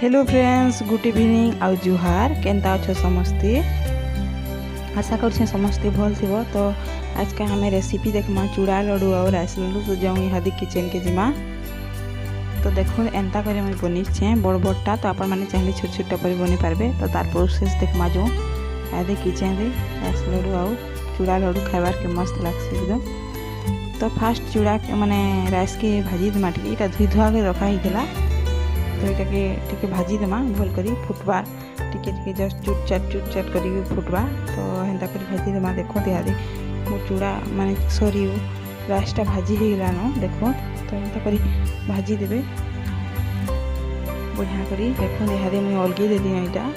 Hello friends, good evening आउ जुहार। केनता अच्छो समस्ते? आशा कर समस्ते भल थी। तो आज का हमें रेसिपी देखमा चूड़ा लड्डू और राइस लड्डू। तो जाऊँ इहादी किचन के जिमा। तो देखो एंता करे मुझे बनीचे बड़ बड़टा। तो आपण मैंने चाहिए छोट छोटा पर बनी पार्बे। तो तार प्रोसेस देखमा जो इहादी किचन रे राइस लड्डू आउ चूड़ा लड्डू खाइबार के मस्त लगसी एकदम। तो फास्ट चूड़ा माने राइस के भाजी देमा टिके धुई धुआ के रखा ही। तो ये टिके भाजी देमा भल करी फुटवा टिके जस्ट चुट चाट करी फुटवा। तो हेन्ता करी भाजी देमा। देखो इहादे मो चूड़ा माने सॉरी राइसटा भाजी हो गलान। देखो तो हेन्ता करी भाजी देबे बढ़िया करी। देखो इहादे मुझे अलगे देदी यहाँ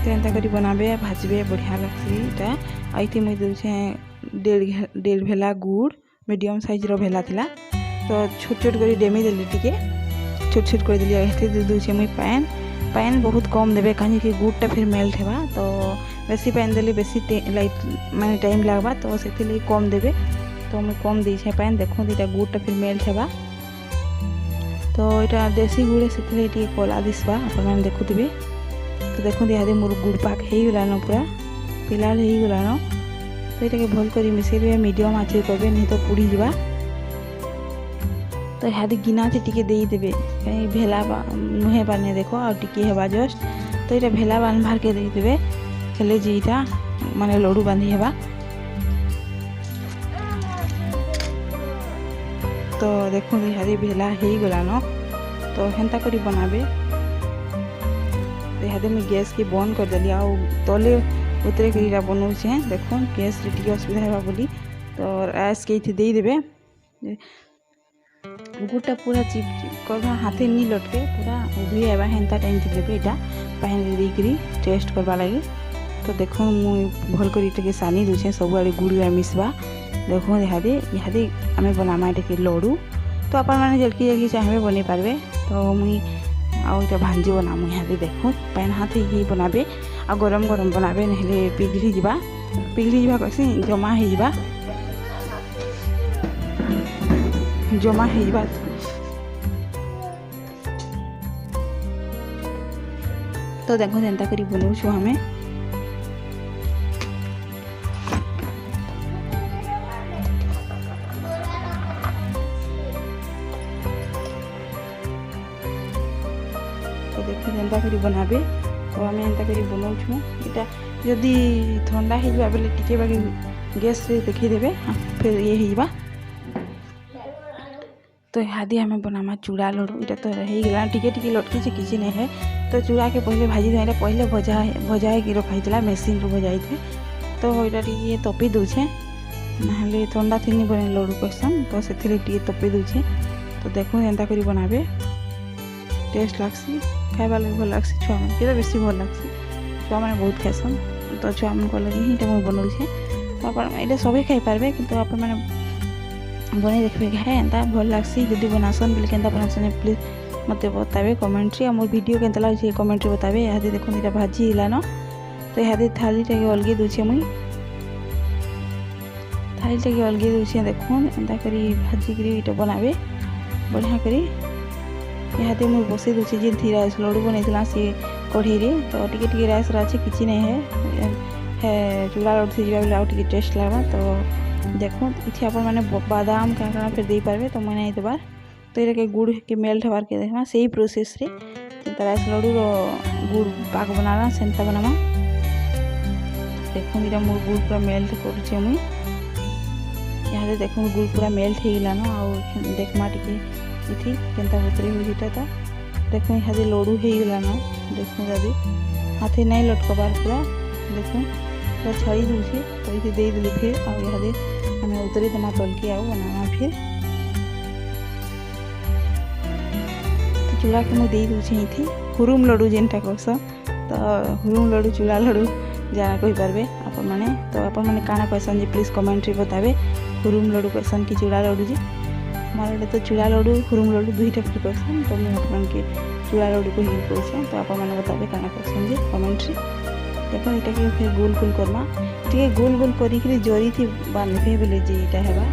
तो एंता करी बनाबे भाजबे बढ़िया लगसी इटा। आइथि मुझे दूचे डेढ़ भेला गुड़ मीडियम साइज रो भेला थिला। तो छोट छोट करी डेमी देली टिके छोट छोट कर देली। एते दूचे मुझे पैन बहुत कम देबे कहीं कि गुड़टा फिर मेल्ट हेबा। तो बेसी पैन देली बेसी लाइट माने टाइम लागबा। तो सेति लिए कम देबे। तो मुझे कम देछे पैन। देखो इटा गुड़टा फिर मेल्ट हेबा। तो इटा देसी गुड़ सेति लिए टिके कला दिसबा अपन माने देखुथिबे। तो देखो इहादे मोर गुड़ पाक हो गलान पूरा पिलाल हो गलान। तो ये भल कर मिसेबे मीडियम आँच करबे नहीं तो पुड़ी जावा। तो इहादे गिना से टिके देदेबे कहीं भेला नुहे बाने देखो आ टिके हेबा जस्ट। तो ये भेला बान बाहर के देदेबे हेले जीटा माने लड्डू बांधी हेबा। तो देखो इहादे भेला हो गलान। तो हेन्ता करी बनाबे। इहादे मैं गैस के बंद कर देली आ तले उतरे करीरा बनाऊे। देखो गैस टे असुविधा है बोली। तो राइस के इथे देदेबे गुड़टा पूरा चिप करवा हाथे नहीं लटके पूरा उभरी आवा हेन्ता टाइम देबे इटा पैन देकरी टेस्ट करवा लगे। तो देखो मुझे भल कर सानी दूचे सब आड़े गुड़ मिसवा। देखो इहादे आम बनामा ये लड्डू। तो आप जल्दी जल्दी चाहिए बन पारे। तो मुई आउ भांजी बनामु इहादे। देखो पैन हाथ ही बनाबे आ गरम गरम बनाबे नहले पिघली जावा कैसे जमा हो जावा जमा हो जावा। तो देखो एंता करी बनाऊँ हमें। तो देखो एंता करी बनाबे। तो आम एंता करी बनाऊँ इटा जदि ठंडा हो जावा बेले टिके बाकी गैस रे देखीदेवे फिर ये हो जावा। तो इहादे आम बनामा चूड़ा लड्डू। इटा तो हो गला टिके टिके लटकी किसी नहीं है। तो चूड़ा के पहले भाजी देना पहले भजा कि रखाई मेसीन रू भजाई थे। तो यहाँ टे तपी दूचे ना ठंडा थी बने लड्डू कहसन। तो से तपी दूचे। तो देखो एंता करी बनाबे टेस्ट लागसी खाइबा लगे भल लगसी। छुआ मन के बेसी भल लगसी छुआ मैंने बहुत खाइसन। तो छुआ मन लगे ही बनाऊे। तो आप सभी खाई पारे कि आप बन देखिए खाए एंता भल लगसी। जदि बनासन बोले केंता बनासन प्लीज मत बताबे कमेंट्री। मोर वीडियो केंता लगे कमेंट्री बताबे। इहादे देखो इटा भाजी हिलान। तो इहादे थाली टे अलगे दूचे मुई थाली टे अलगे दूचे। देखो एंता करी भाजी करी इटा बनाबे बढ़िया करी। इहादे मुझे बसई दूचे जी थी राइस लड्डू बनई सी कढ़ई रे। तो टिके राइस अच्छे किसी नहीं है चूड़ा लड्डू थी जावा आउ टिके टेस्ट लगा। तो देखो इथे आप मैंने बादाम क्या फिर दे पारे। तो मैंने ये बार तो ये गुड़ के मेल्ट हबार के देखा से प्रोसेस रे राइस लड्डू गुड़ पाक बनाना सेंता बनामा। देखो इटा मोर गुड़ पूरा मेल्ट करुचे मुई इहादे। देखो गुड़ पूरा मेल्ट हो गलान आउ देखमा टिके इथि केंता उतरे होता। तो देखो इहादे लड्डू हो गलान। देखो दादी हाथे नहीं लटकबार पूरा देखो पूरा छड़ी दूचे। तो ये देदेली फिर आदे आम उतरे देमा तलके आउ बनामा फिर। तो चूड़ा के मुझे दूचे ये हुरुम लड्डू जेनटा कहसन। तो हुरुम लड्डू चूड़ा लड्डू जाना कही पारे आप मैंने। तो आप मैंने काना कहसन जी प्लीज कमेंट्री बताबे हुरुम लड्डू कहसन कि चूड़ा लड्डू जी। हमारे तो चूड़ा लड्डू हुरुम लड्डू दुईटा फिर कहसन। तो मुझे चूड़ा लड्डू को हिल कहूँ। तो आप मैंने बताबे काना कहसन जी कमेंट्री। देखो ये फिर गोल गोल करमा टे गोल गोल करी जरी थी बांधे बेले जे इटा हेबा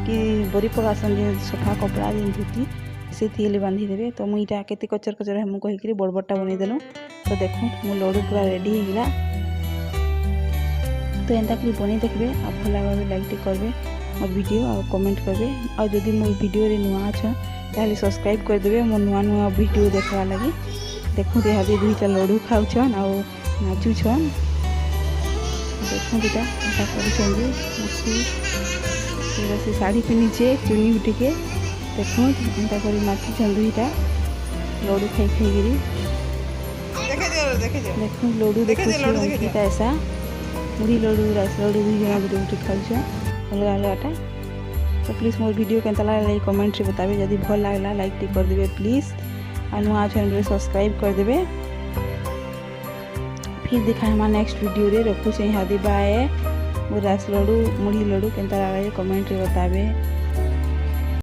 कि बरी पकासन जे सफा कपड़ा जे धोती से थी बांधी देवे। तो मुई इटा केते कचर कचर हम कहीकि बड़ बड़टा बनै देलु। तो देखो मो लड्डू पूरा रेडी हो गला। तो एंता करी बनै देखबे आ भल लगे लाइक करबे मोर वीडियो आ कमेंट करबे। आ जदि मोर वीडियो रे नुआ छ ताले सब्सक्राइब कर देबे मोर नुआ नुआ वीडियो देखवा लगी। देखो दे हाबे दुईटा लड्डू खाउछन आ नाचुछन। देखो दुटा एंता करूछन जे मस्ती से साड़ी पिन्हिचे चुन्नी उठिके। देखो एंता करी नाचुछन दुईटा लड्डू खाई खाई देखो लड्डू देखो ऐसा मुढ़ी लड्डू राइस लड्डू भी जना गुटे गुटे खाऊछ अलग अलगटा। तो प्लीज़ मोर वीडियो केनता लागला कमेंट रे बताबे। जदि भल लागला लाइक टी कर देबे प्लीज़ आ नुआ चैनल सब्सक्राइब कर देबे। फिर देखा हमारा नेक्स्ट वीडियो रे रखुछ यहाँ बाय। मोर राइस लड्डू मुढ़ी लड्डू केनता लागला कमेंट रे बताबे।